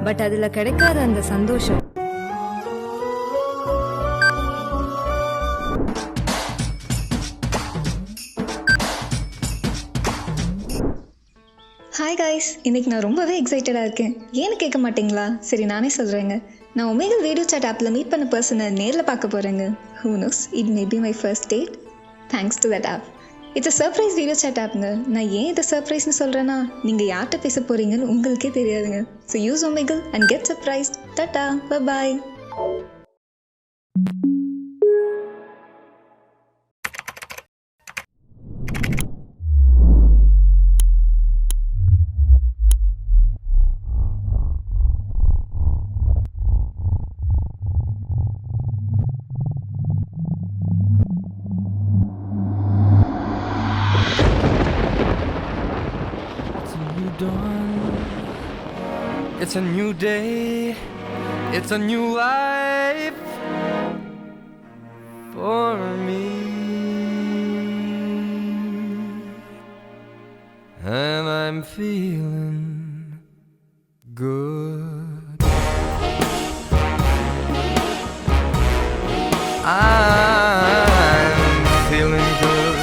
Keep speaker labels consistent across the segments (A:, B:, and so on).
A: But அதுல கிடைக்காத அந்த சந்தோஷம்
B: ஹாய் காய்ஸ், இன்றைக்கி நான் ரொம்பவே எக்ஸைட்டடாக இருக்கேன். ஏன்னு கேட்க மாட்டிங்களா? சரி, நானே சொல்கிறேங்க. நான் ஒமேகல் வீடியோ சாட் ஆப்பில் மீட் பண்ண பர்சனை நேரில் பார்க்க போகிறேங்க. Who knows, it may be my first date thanks to that app. It's a surprise video chat ஆப்புங்க. நான் ஏன் இதை சர்ப்ரைஸ்னு சொல்கிறேன்னா, நீங்கள் யார்கிட்ட பேச போகிறீங்கன்னு உங்களுக்கே தெரியாதுங்க. So use Omegle and get surprised. Tata, bye.
C: It's a new day, it's a new life for me, and I'm feeling good. I'm feeling good.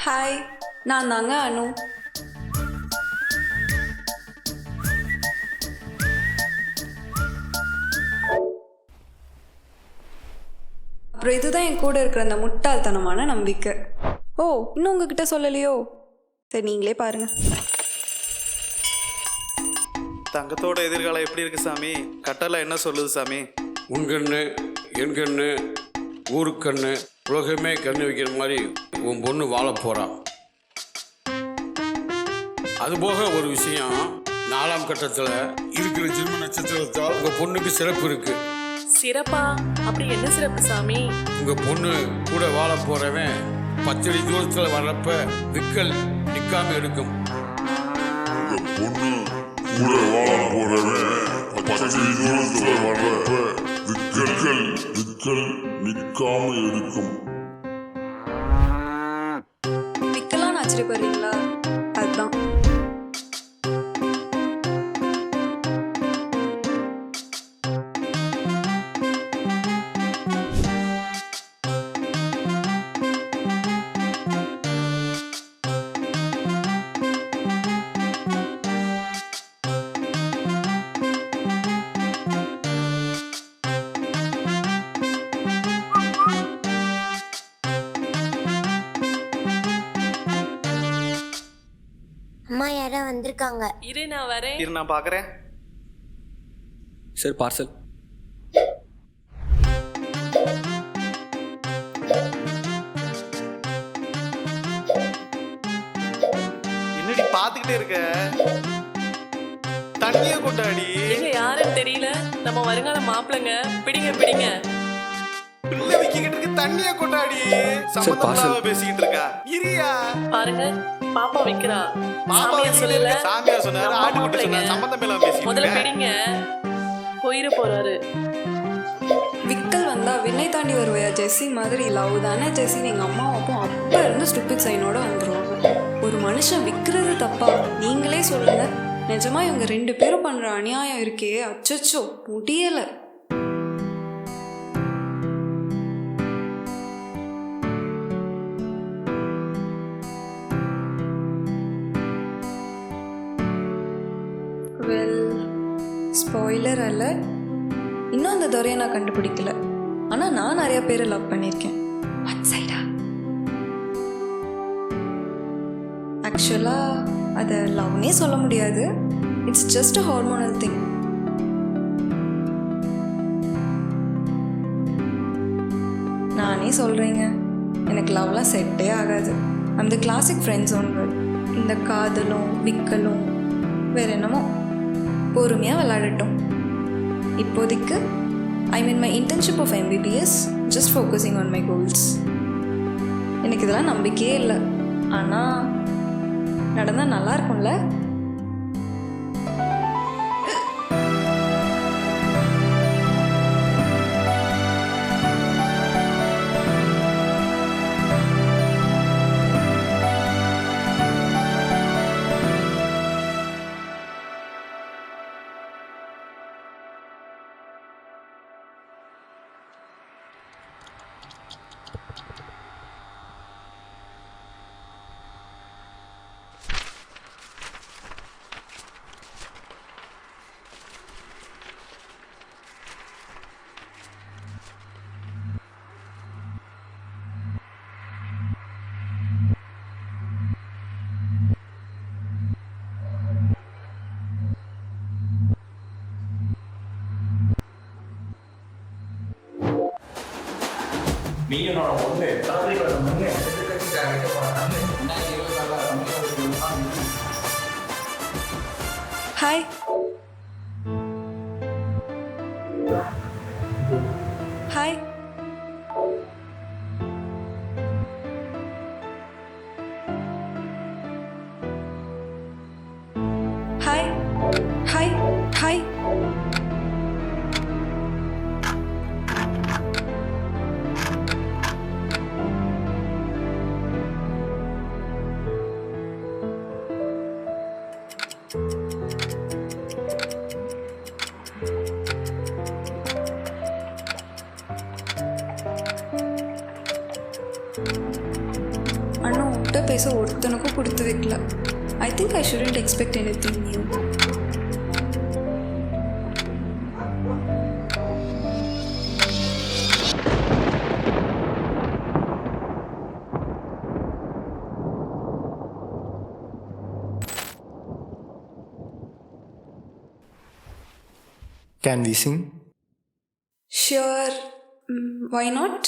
D: Hi, நான் தாங்க அனு. அப்புறம் இதுதான் என் கூட இருக்கிற அந்த முட்டாள்தனமான நம்பிக்கை. ஓ, இன்னும் உங்ககிட்ட சொல்லலையோ? சரி, நீங்களே பாருங்க.
E: தங்கத்தோட எதிர்காலம் எப்படி இருக்கு சாமி? கட்டளை என்ன சொல்லுது சாமி?
F: உன் கண்ணு, என் கண்ணு, ஊருக்கண்ணு, உலகமே கண்ணு வைக்கிற மாதிரி உன் பொண்ணு வாழ போகிறான். அதுபோக ஒரு விஷயம், 4ஆம் கட்டத்தில் இருக்கிற ஜென்ம நட்சத்திரத்தால் உங்கள் பொண்ணுக்கு சிறப்பு இருக்கு.
G: சிறப்பா? அப்படி என்ன சிறப்பு சாமி?
F: உங்கள் பொண்ணு கூட வாழ போகிறவன் 10 அடி தூரத்தில் வர்றப்ப விக்கல் நிற்காம எடுக்கும்.
H: உங்கள் பொண்ணு கூட வாழ போகிறவன் 10 அடி தூரத்தில் வர்றப்ப விக்கல் நிற்காம எடுக்கும்.
D: விக்கலாம் ஆச்சரியப்படுறீங்களா? அதுதான்.
I: அம்மா யாரோ வந்திருக்காங்க.
G: இரு, நான் வரேன்.
E: இரு, நான் பார்க்குறேன்.
C: Sir, parcel.
E: என்னடி பார்த்துக்கிட்டே இருக்க? தண்ணியை கொண்டாடி.
G: எங்க யாருன்னு தெரியல நம்ம வருங்கால மாப்பிளைங்க. பிடிங்க பிடிங்க.
E: பிள்ளை விக்கிட்டு இருக்கு தண்ணிய கொண்டாடி சம்பந்தமா பேசிக்கிட்டு இருக்கா இரியா
G: பாருங்க பாப்பா வைக்கிறா.
E: பாப்பா
G: சாமியார் சொல்லல.
E: சாமியார் சொன்னாரு
G: நம்ம
E: ஆட்டுக்குட்டி
G: மாப்பிள்ளைங்க.
E: சொன்னாரு சம்பந்தம் எல்லாம்
G: முதல்ல
E: பேசிக்கிட்டு
G: பிடிங்க. போயிட போறாரு.
D: விக்கல் வந்தா விண்ணை தாண்டி வருவையா ஜெஸ்ஸி மாதிரி லவ் தானே ஜெஸ்ஸி. எங்கள் அம்மா அப்பாவும் அப்போ இருந்து ஸ்டூபிட் சைனோட வந்துடுவாங்க. ஒரு மனுஷன் விற்கிறது தப்பா? நீங்களே சொல்லுங்க. நிஜமா இவங்க 2 பேரும் பண்ணுற அநியாயம் இருக்கே, அச்சச்சோ முடியலை. வெல், ஸ்பாய்லர் அல்ல, இன்னும் அந்த துறையை நான் கண்டுபிடிக்கல. ஆனால் நான் நிறைய பேரை லவ் பண்ணியிருக்கேன். ஒன் சைடா. ஆக்சுவலாக அதை லவ்னே சொல்ல முடியாது. It's just a hormonal thing. நானே சொல்கிறேங்க, எனக்கு லவ்லாம் செட்டே ஆகாது. அந்த கிளாசிக் ஃப்ரெண்ட்ஸ் ஒன்று, இந்த காதலும் விக்கலும் வேற என்னமோ பொறுமையாக விளையாடட்டும். இப்போதைக்கு I mean my internship of MBBS, just focusing on my goals. எனக்கு இதெல்லாம் நம்பிக்கையே இல்லை, ஆனால் நடந்தால் நல்லா இருக்கும்ல. Hi. Hi. Hi. Hi. Hi. அண்ணா உன்கிட்ட பேச ஒருத்தனுக்கும் கொடுத்து வைக்கல. I think I shouldn't expect anything new.
I: Can we sing?
D: Sure. Why not?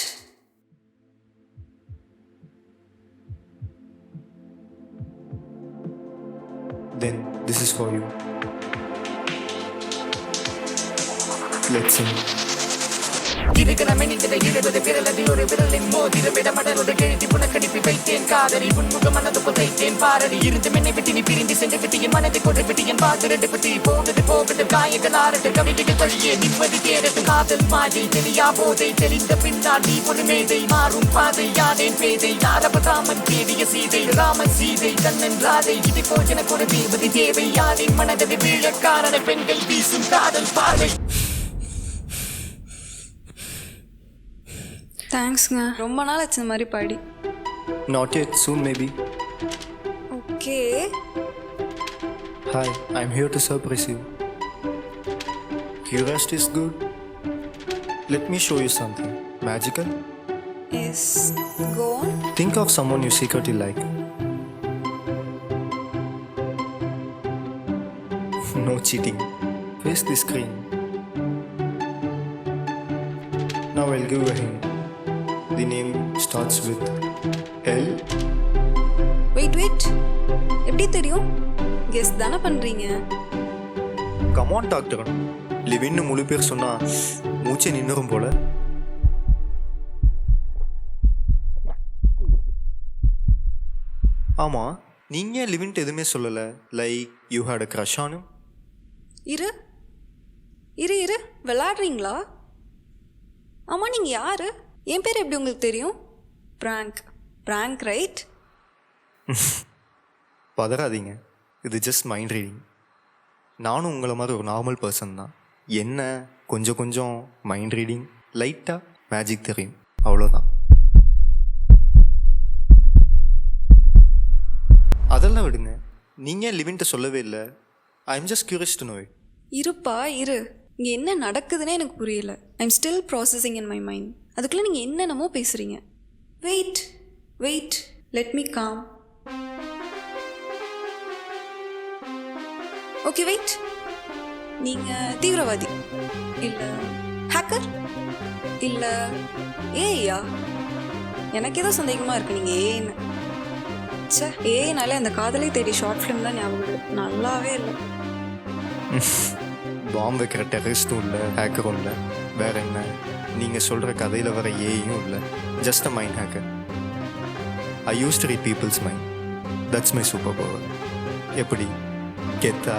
I: Then this is for you. Let's sing.
D: தேங்க்ஸ்ங்க. ரொம்ப நாள் ஆச்சு இந்த மாதிரி பாடி.
I: Not yet, soon maybe.
D: Okay.
I: Hi, I'm here to surprise you. Curiosity is good. Let me show you something magical.
D: Yes, go on.
I: Think of someone you secretly like. No cheating. Face the screen. Now I'll give you a hint. The name starts with L.
D: Wait. எப்படி தெரியும்? Guess தானே பண்றீங்க?
I: Come on, doctor. லிவின்னு முழு பேர் சொன்னால் மூச்சை நின்றும் போல. ஆமாம், நீங்கள் லிவின்ட்டு எதுவுமே சொல்லலை. Like you had a crush on him?
D: இரு இரு இரு விளாடுறீங்களா? ஆமாம், நீங்கள் யார்? என் பேர் எப்படி உங்களுக்கு தெரியும்? Prank right?
I: பதறாதீங்க, இது ஜஸ்ட் மைண்ட் ரீடிங். நானும் உங்களை மாதிரி ஒரு நார்மல் பர்சன் தான். என்ன கொஞ்சம் கொஞ்சம் மைண்ட் ரீடிங், லைட்டாக மேஜிக் தெரியும், அவ்வளோதான். அதெல்லாம் விடுங்க, நீங்கள் லிவின்ட்டு சொல்லவே இல்லை. I am just curious to know it.
D: இருப்பா இரு, இங்கே என்ன நடக்குதுன்னே எனக்கு புரியல. I am still processing in my mind. அதுக்குள்ளே நீங்கள் என்னென்னமோ பேசுகிறீங்க. Wait let me calm. Okay wait, நீங்கள் தீவிரவாதி இல்லை ஹேக்கர் இல்லை ஏஐயா? எனக்கு ஏதோ சந்தேகமாக இருக்குது நீங்கள் ஏன்னு. சே, ஏனாலே அந்த காதலை தேடி ஷார்ட் ஃபிலிம் தான் ஞாபகம், நல்லாவே இல்லை.
I: பாம்பு வைக்கிற டெரரிஸ்ட்டும் இல்லை, ஹேக்கரும் இல்லை, வேற என்ன? நீங்கள் சொல்கிற கதையில் வர ஏயும் இல்லை, just a mind hacker. I use to read peoples mind, that's my super power. எப்படி கெத்தா?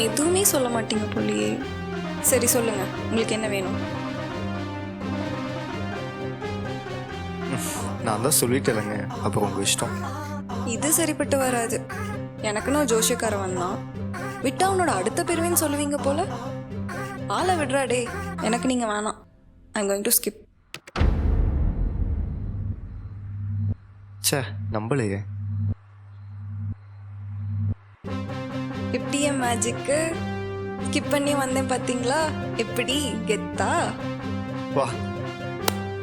D: எதுவுமே சொல்ல மாட்டீங்க போலியே. சரி சொல்லுங்க, உங்களுக்கு என்ன வேணும்?
I: நான் தான் சொல்லிட்டேங்க, அப்புறம் உங்கள் இஷ்டம்.
D: இது சரிப்பட்டு வராது. எனக்குன்னு ஜோஷியக்காரன் வந்தான், விட்டா அவனோட அடுத்த பிரிவின்னு சொல்லுவீங்க போல. ஆளை விடுறா டே, எனக்கு நீங்கள் வேணாம். I'm going to skip.
I: சே, நம்பலையே.
D: எப்படி என் மேஜிக்கு ஸ்கிப் பண்ணி வந்தேன் பார்த்தீங்களா? எப்படி கெத்தா?
I: வா,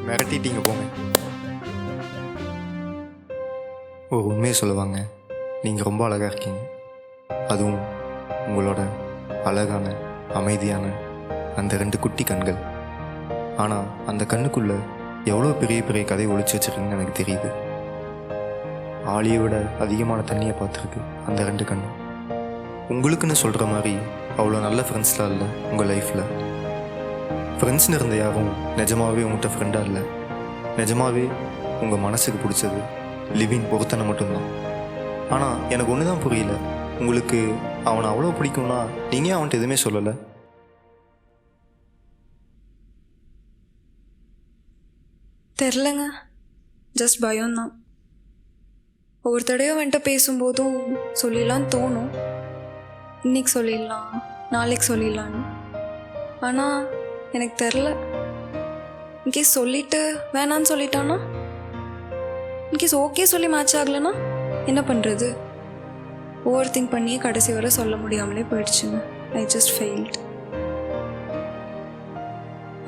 I: மிரட்டிட்டீங்க போங்க. ஒரு உண்மையை சொல்லுவாங்க, நீங்கள் ரொம்ப அழகாக இருக்கீங்க. அதுவும் உங்களோட அழகான அமைதியான அந்த 2 குட்டி கண்கள். ஆனால் அந்த கண்ணுக்குள்ளே எவ்வளோ பெரிய பெரிய கதை ஒழிச்சு வச்சுருக்கீங்கன்னு எனக்கு தெரியுது. ஆளியை விட அதிகமான தண்ணியை பார்த்துருக்கு அந்த 2 கண்ணு. உங்களுக்குன்னு சொல்கிற மாதிரி அவ்வளோ நல்ல ஃப்ரெண்ட்ஸ்லாம் இல்லை உங்கள் லைஃப்பில். ஃப்ரெண்ட்ஸ்னு இருந்த யாரும் நிஜமாகவே உங்கள்கிட்ட ஃப்ரெண்டாக இல்லை. நிஜமாகவே உங்கள் மனசுக்கு பிடிச்சது லிவின் பொறுத்தனை மட்டும்தான். ஆனால் எனக்கு ஒன்று தான் புரியல, உங்களுக்கு அவனை அவ்வளோ பிடிக்கும்னா நீங்கள் அவன்கிட்ட எதுவுமே சொல்லலை.
D: தெரிலங்க, ஜஸ்ட் பயம்தான். ஒவ்வொரு தடவை வந்துட்டு பேசும்போதும் சொல்லிடலான்னு தோணும். இன்னைக்கு சொல்லிடலாம், நாளைக்கு சொல்லிடலான்னு. ஆனால் எனக்கு தெரில, இன்கேஸ் சொல்லிட்டு வேணான்னு சொல்லிட்டான்னா, இன்கேஸ் ஓகே சொல்லி மேட்ச் ஆகலைன்னா என்ன பண்ணுறது? ஓவர் திங்க் பண்ணியே கடைசி வரை சொல்ல முடியாமலே போயிடுச்சுங்க. I just failed.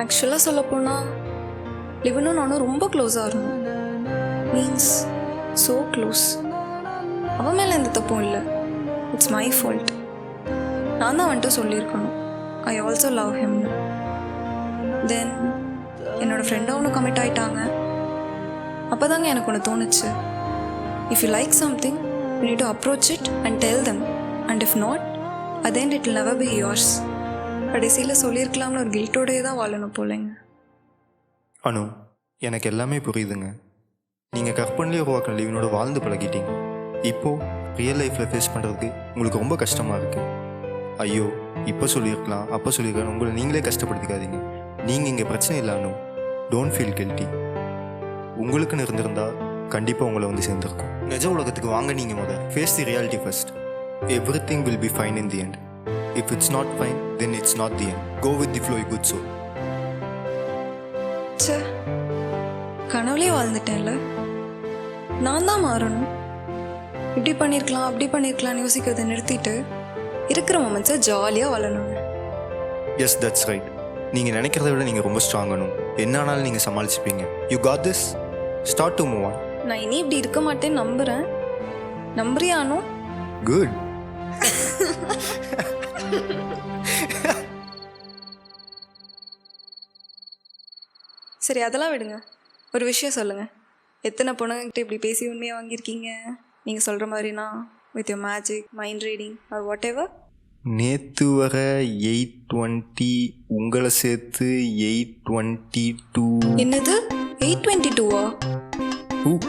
D: ஆக்சுவலாக சொல்லப்போனால் லிவனும் நானும் ரொம்ப க்ளோஸாக இருந்தோம். Means so close. அவன் மேலே எந்த தப்பும் இல்லை, இட்ஸ் மை ஃபால்ட். நான் தான் வந்துட்டு சொல்லியிருக்கணும், ஐ ஆல்சோ லவ் ஹிம்னு. தென் என்னோடய ஃப்ரெண்டாக ஒன்று கமிட் ஆகிட்டாங்க. அப்போ தாங்க எனக்கு ஒன்று தோணுச்சு, if you like something you need to approach it and tell them, and if not attempt it will never be yours. கடைசியில் சொல்லியிருக்கலாம்னு ஒரு கில்ட்டோடையே தான் வாழணும் போலேங்க.
I: அனு, எனக்கு எல்லாமே புரியுதுங்க. நீங்கள் கற்பனையிலே உருவாக்கின லிவினோட வாழ்ந்து பழகிட்டீங்க. இப்போது ரியல் லைஃப்பில் ஃபேஸ் பண்ணுறதுக்கு உங்களுக்கு ரொம்ப கஷ்டமாக இருக்குது. ஐயோ, இப்போ சொல்லியிருக்கலாம், அப்போ சொல்லியிருக்கலாம், உங்களை நீங்களே கஷ்டப்படுத்திக்காதீங்க. நீங்கள் இங்கே பிரச்சனை இல்லை அனு, டோன்ட் ஃபீல் கில்ட்டி. உங்களுக்குன்னு இருந்திருந்தா கண்டிப்பாக உங்களை வந்து சேர்ந்துருக்கும். நிஜ உலகத்துக்கு வாங்க. நீங்கள் முதல் face the reality first. Everything will be fine in the end. If it's not fine then it's not the end. Go with the flow, good soul.
D: சே, கனவுலே வாழ்ந்துட்டேன்ல. நான் தான் மாறணும். இப்படி பண்ணியிருக்கலாம், அப்படி பண்ணியிருக்கலாம்னு யோசிக்கிறதை நிறுத்திட்டு இருக்கிற மொமெண்ட்ஸை ஜாலியாக வாழணுங்க.
I: S, that's right. நீங்கள் நினைக்கிறத விட நீங்கள் ரொம்ப ஸ்ட்ராங் ஆனும். என்ன ஆனாலும் நீங்கள் சமாளிச்சுப்பீங்க. You got this. Start to move on.
D: நான் இனி இப்படி இருக்க மாட்டேன்னு நம்புகிறேன். நம்புறியானோ?
I: குட்.
D: சரி, அதெல்லாம் விடுங்க. ஒரு விஷயம் சொல்லுங்கள், எத்தனை பொண்ணுங்கிட்ட இப்படி பேசி உண்மையாக வாங்கியிருக்கீங்க? நீங்கள் சொல்கிற மாதிரினா with your magic, mind reading or whatever.
I: நேற்று வர 8:20, உங்களை சேர்த்து 8:22.
D: என்னது 8:22-ஆ?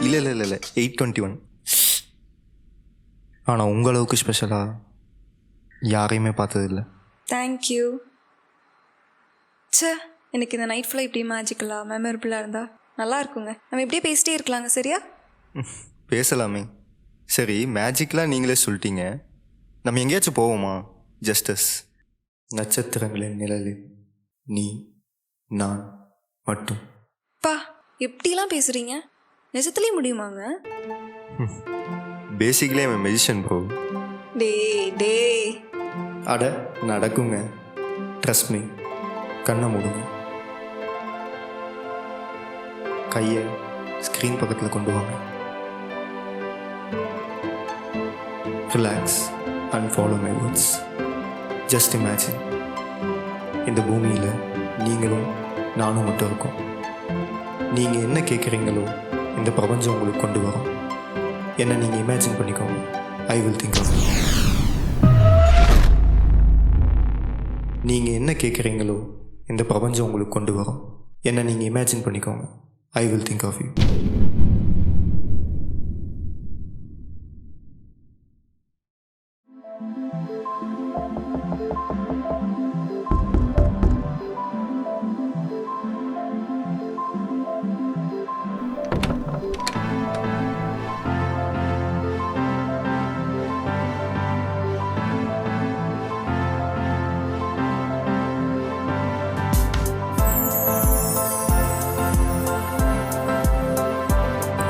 I: இல்லை 8:21. ஆனால் உங்களவுக்கு ஸ்பெஷலாக யாரையுமே பார்த்ததில்ல.
D: தேங்க்யூ. ச்சே, எனக்கு இந்த நைட் ஃபுல்லாக இப்படி மேஜிக்கலாக மெமரபுளாக இருந்தால் நல்லா இருக்குங்க. நம்ம இப்படியே பேசிட்டே இருக்கலாங்க, சரியா?
I: பேசலாமே. சரி, மேஜிக்கெலாம் நீங்களே சொல்லிட்டீங்க. நம்ம எங்கேயாச்சும் போவோமா? ஜஸ்டஸ் நட்சத்திரங்களின் நிழலில் நீ நான் மட்டும்.
D: பா, எப்படிலாம் பேசுகிறீங்க? நிஜத்துலேயே முடியுமாங்க?
I: பேசிக்கலி அவன் மெஜிஷியன் ப்ரோ.
D: டே
I: அட நடக்குங்க, ட்ரஸ்ட் மீ. கண்ணை மூடுங்க, கையை ஸ்க்ரீன் பக்கத்தில் கொண்டு வாங்க. Relax and follow my words. Just imagine, இந்த பூமியில் நீங்களும் நானும் மட்டும் இருக்கோம். நீங்கள் என்ன கேட்குறீங்களோ இந்த பிரபஞ்சம் உங்களுக்கு கொண்டு வரும். என்ன நீங்கள் இமேஜின் பண்ணிக்கோங்க. I will think of you. நீங்கள் என்ன கேட்குறீங்களோ இந்த பிரபஞ்சம் உங்களுக்கு கொண்டு வரும். என்ன நீங்கள் இமேஜின் பண்ணிக்கோங்க. I will think of you.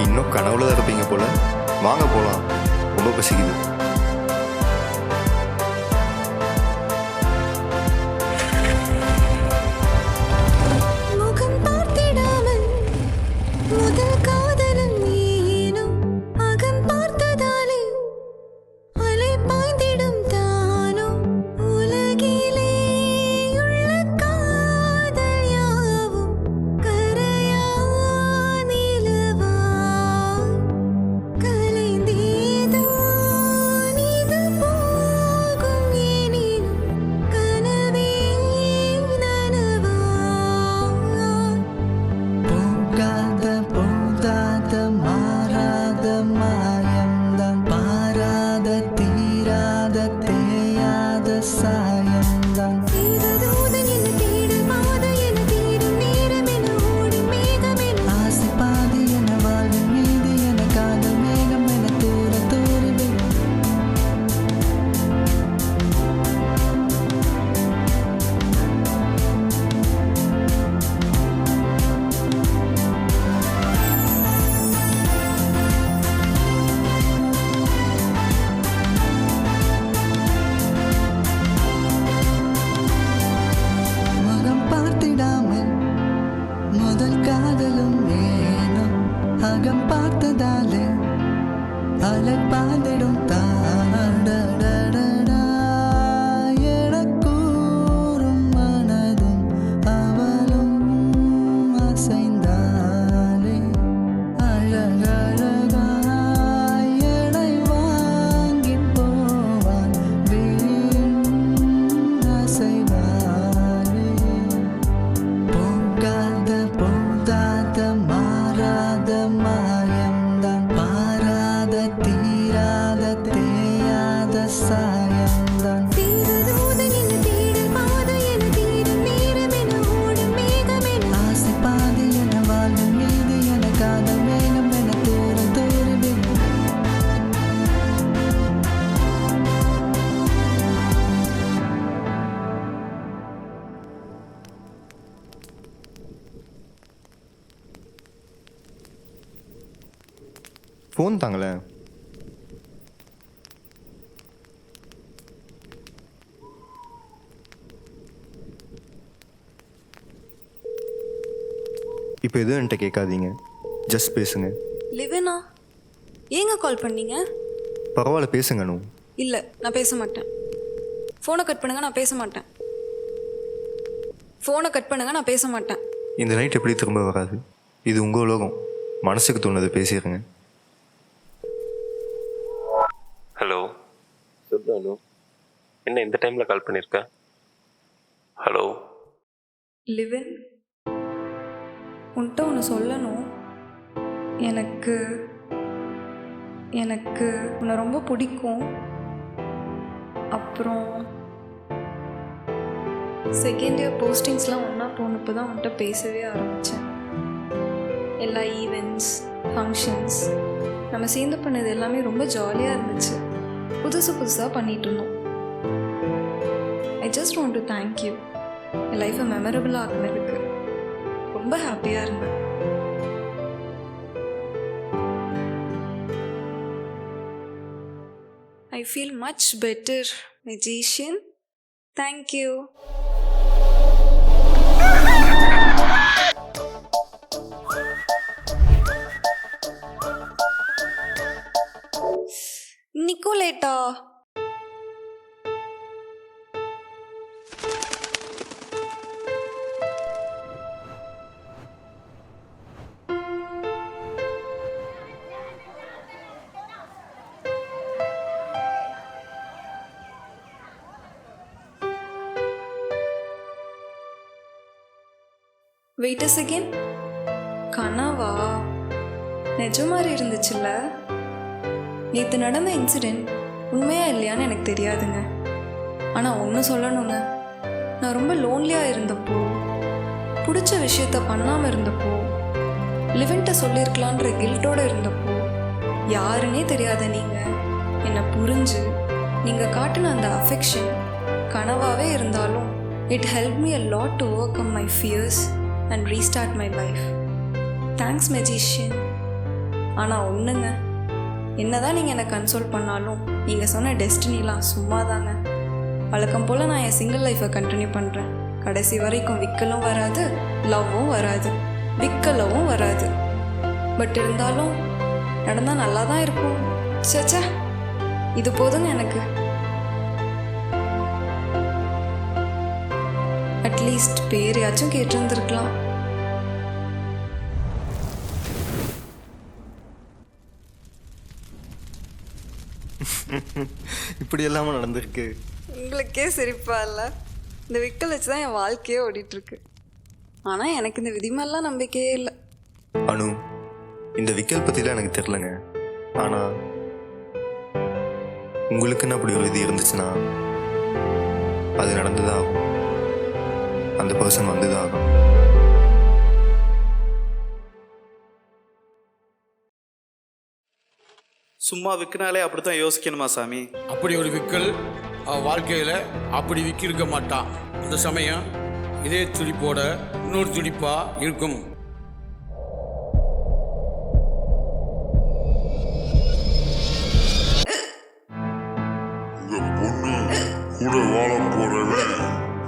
I: இன்னும் கனவுல தான் இருப்பீங்க போல. வாங்க போகலாம், ரொம்ப பசிக்குது.
D: முகம் பார்த்திடாமல் முதல் காதலும் ஏனும் அகம் பார்த்ததாலே அலை பாய்ந்திடும் தானோ உலகிலே உள்ள காதல் யாவும் கரையா நிலவா கலைந்தேதோ நீது போகும் எனினும் கனவே நனவா
J: போகாத மாறாத மாயம்தான் பாராத தீராத தேயாத சாயம்தான்.
D: தீரதூதன் என்ன தேடும் பாதை என தேடும் நேரம் என ஓடும் மேகம் என
J: ஆசை பாதி என வாழும் மீது என காதல் மேகம் என தூரவே முகம் பார்த்திடாமல் முதல் காதலும் ஏனோ அகம் பார்த்ததாலே அலை பாய்ந்திடும் தாடடடடா எனக்கூறும் மனதும் அவளும் அசைந்தாலே அழகழகாய் எடை வாங்கி போவான் வீண் அசைவாலே. போகாத மாறாத மாயம்தான் பாராத தீராத தேயாத சாயம்தான்.
D: தீரதூதன் என்ன தேடும் பாதை என தேடும் நேரம் என ஓடும் மேகம் என
J: ஆசை பாதி என வாழும் மீது என காதல் மேகம் என தூரவே
I: ஃபோன் தாங்களேன். இப்போ எதுவும் என்கிட்ட கேட்காதீங்க, ஜஸ்ட் பேசுங்க.
D: லிவனா, ஏங்க கால் பண்ணீங்க?
I: பரவாயில்ல, பேசுங்க நூ.
D: இல்லை, நான் பேச மாட்டேன். ஃபோனை கட் பண்ணுங்க, நான் பேச மாட்டேன். ஃபோனை கட் பண்ணுங்க, நான் பேச மாட்டேன்.
I: இந்த நைட் எப்படி திரும்ப வராது? இது உங்கள் உலகம். மனசுக்கு தோணுது பேசிடுங்க.
K: ஹலோ, சொல்லுண்ணா. என்ன இந்த டைமில் கால் பண்ணியிருக்க? ஹலோ
D: லிவின், உன்கிட்ட ஒன்று சொல்லணும். எனக்கு எனக்கு உன்னை ரொம்ப பிடிக்கும். அப்புறம் செகண்ட் இயர் போஸ்டிங்ஸ்லாம் ஒன்றா போனப்போ தான் உன்கிட்ட பேசவே ஆரம்பித்தேன். எல்லா ஈவெண்ட்ஸ், ஃபங்க்ஷன்ஸ் நம்ம சேர்ந்து பண்ணது எல்லாமே ரொம்ப ஜாலியாக இருந்துச்சு. புதுசாக பண்ணிகிட்டு இருந்தோம். I just want to thank you. என் லைஃப்பை மெமரபிளாக ஆக்குனதுக்கு ரொம்ப ஹாப்பியாக இருந்தேன். I feel much better, magician. Thank you. Nicoletta. Wait a second. கனவா? நிஜ மாதிரி இருந்துச்சுல்ல? நேற்று நடந்த இன்சிடெண்ட் உண்மையா இல்லையான்னு எனக்கு தெரியாதுங்க. ஆனால் ஒன்று சொல்லணுங்க, நான் ரொம்ப லோன்லியாக இருந்தப்போ, பிடிச்ச விஷயத்த பண்ணாமல் இருந்தப்போ, லிவின்ட்ட சொல்லியிருக்கலான்ற கில்ட்டோடு இருந்தப்போ, யாருன்னே தெரியாத நீங்கள் என்னை புரிஞ்சு நீங்கள் காட்டின அந்த அஃபெக்ஷன் கனவாகவே இருந்தாலும் it help me a lot to overcome my fears and restart my life. Thanks magician. ஆனால் ஒன்றுங்க, என்னதான் நீங்கள் என்னை கன்சோல் பண்ணாலும் நீங்கள் சொன்ன டெஸ்டினிலாம் சும்மா தாங்க. வழக்கம் போல் நான் என் சிங்கிள் லைஃப்பை கண்டினியூ பண்ணுறேன். கடைசி வரைக்கும் விக்கலும் வராது, லவ்வும் வராது, விக்கலவும் வராது. பட் இருந்தாலும் நடந்தால் நல்லா தான் இருக்கும். சேச்சா, இது போதுங்க எனக்கு. அட்லீஸ்ட் பேரையாச்சும் கேட்டிருந்துருக்கலாம்.
I: இப்படி எல்லாமே நடந்திருக்கு.
D: உங்களுக்கே சிரிப்பா இல்லை? இந்த விக்கல் வச்சு தான் என் வாழ்க்கையே ஓடிட்டுருக்கு. ஆனால் எனக்கு இந்த விதிமெல்லாம் நம்பிக்கையே இல்லை.
I: அனு, இந்த விக்கல் பற்றிலாம் எனக்கு தெரிலங்க. ஆனால் உங்களுக்குன்னு அப்படி ஒரு இது இருந்துச்சுன்னா அது நடந்துதான் ஆகும். அந்த பர்சன் வந்துதான் ஆகும்.
E: சும்மா விற்கினாலே அப்படித்தான் யோசிக்கணுமா சாமி?
F: அப்படி ஒரு விக்கல் வாழ்க்கையில் அப்படி விக்கிருக்க மாட்டான். அந்த சமயம் இதே துடிப்போட இன்னொரு துடிப்பா இருக்கும்.
H: இந்த பொண்ணு கூட வாழ போறவன்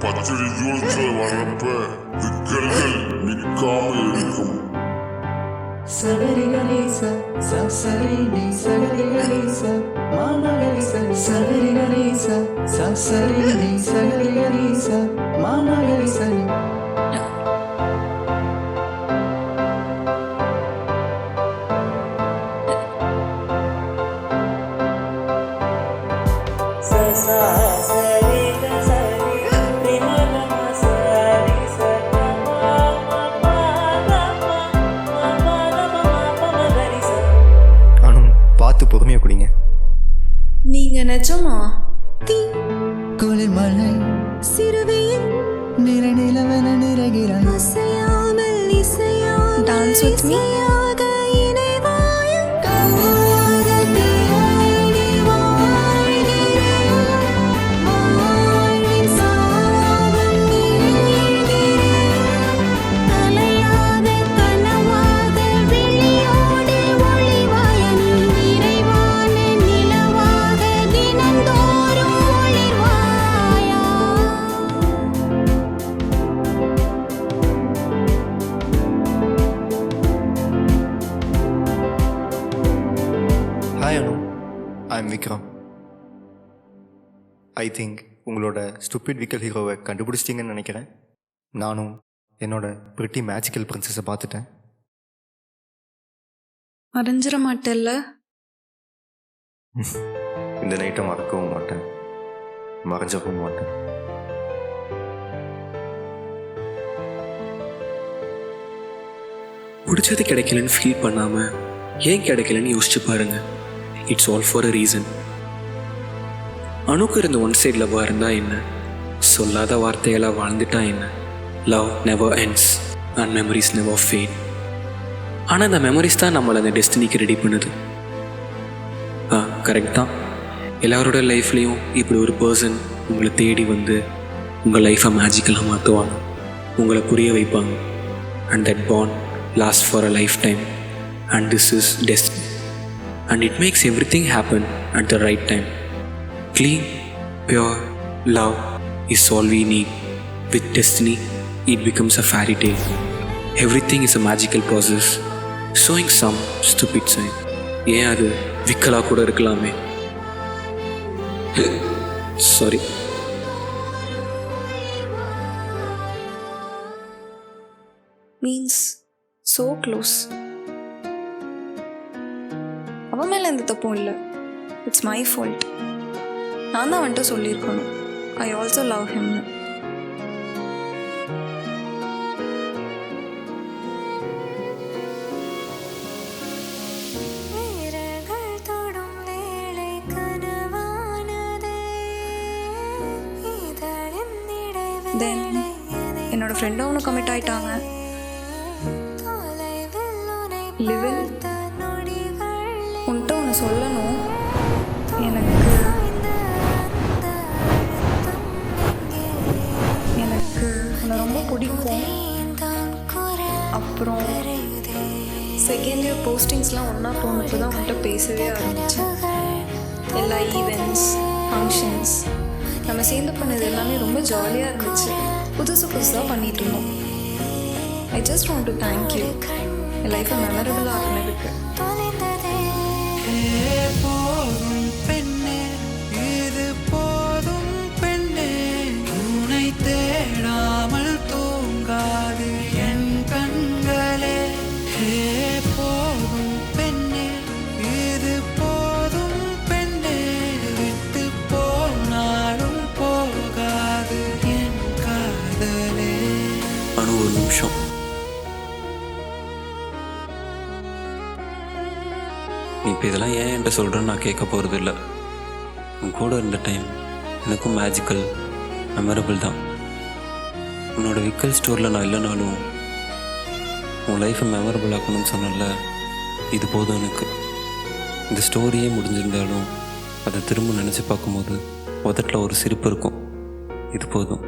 H: பச்சடி தூரத்துல வர்றப்ப விக்கல்கள் நிற்காம இருக்கும்.
J: சகரி கணேச சரி நீ சகரி கணேச மாநகரிச சகரி கணேச சரி நீ சகரி கணேச மாநகரிசனி.
I: பொறுமையாக குடிங்க.
D: நீங்க நிஜமா?
J: குளிர்மழை சிறுவையில் நிறநிலவன நிறைகிறான்.
D: Dance with me.
I: Hi Anu, I am Vikram. I think உங்களோட ஸ்டூபிட் விக்கல் ஹீரோவை கண்டுபிடிச்சிட்டிங்கன்னு நினைக்கிறேன். நானும் என்னோட பிரிட்டி மேஜிக்கல் பிரின்சஸை பார்த்துட்டேன்.
D: மறைஞ்சிட மாட்டேல்ல?
I: இந்த நைட்டை மறக்கவும் மாட்டேன். மறைஞ்சிடவும் மாட்டேன்.
L: பிடிச்சது கிடைக்கலன்னு ஃபீல் பண்ணாமல் ஏன் கிடைக்கலன்னு யோசிச்சு பாருங்க. It's all for a reason. அணுக்கு இருந்த ஒன் சைட் லவ்வாக இருந்தால் என்ன, சொல்லாத வார்த்தைகளாக வாழ்ந்துட்டா என்ன, love never ends and memories never fade. ஆனால் அந்த மெமரிஸ் தான் நம்மளை அந்த டெஸ்டினிக்கு ரெடி பண்ணுது. கரெக்ட் தான். எல்லாரோட லைஃப்லேயும் இப்படி ஒரு பர்சன் உங்களை தேடி வந்து உங்கள் லைஃப்பை மேஜிக்கலாக மாற்றுவாங்க, உங்களை புரிய வைப்பாங்க. And that bond last for a life time. And this is destiny. And it makes every thing happen at the right time. Clean, pure love is all we need. With destiny, it becomes a fairy tale. Everything is a magical process, showing some stupid sign. ஏன் அது விக்கலா கூட இருக்கலாமே. Sorry.
D: Means so close. அவன் மேலே எந்த தப்பும் இல்லை. It's my fault. நான் தான் வந்துட்டு சொல்லியிருக்கணும், ஐ ஆல்சோ லவ் ஹிம்னு. தென் என்னோட ஃப்ரெண்டும் அவனும் கமிட் ஆயிட்டாங்க. லிவின் உன்கிட்ட ஒன்று சொல்லணும். எனக்கு உன்னை ரொம்ப பிடிக்கும். அப்புறம் செகண்ட் இயர் போஸ்டிங்ஸ்லாம் ஒன்றா போனப்போ தான் உன்கிட்ட பேசவே ஆரம்பித்தேன். எல்லா ஈவெண்ட்ஸ், ஃபங்க்ஷன்ஸ் நம்ம சேர்ந்து பண்ணது எல்லாமே ரொம்ப ஜாலியாக இருந்துச்சு. புதுசாக பண்ணிகிட்டு இருந்தோம். I just want to thank you, என் லைஃப்பை மெமரபிளாக ஆக்குனதுக்கு.
J: போதும் பெண்ணே, இது போதும் பெண்ணே, உன்னை தேடாமல் தூங்காது என் கண்களே. போதும் பெண்ணே, இது போதும் பெண்ணே, விட்டு போனாலும் போகாது என் காதலே.
L: ஒரு நிமிஷம். நீ இப்போ இதெல்லாம் ஏன் என்கிட்ட சொல்கிறேன்னு நான் கேட்க போகிறது இல்லை. உன் கூட இருந்த டைம் எனக்கும் மேஜிக்கல் மெமரபிள் தான். உன்னோட விக்கல் ஸ்டோரில் நான் இல்லைனாலும் உன் லைஃப்பை மெமரபிள் ஆக்கணும்னு சொன்னல, இது போதும் எனக்கு. இந்த ஸ்டோரியே முடிஞ்சிருந்தாலும் அதை திரும்ப நினச்சி பார்க்கும்போது உதட்டில் ஒரு சிரிப்பு இருக்கும். இது போதும்.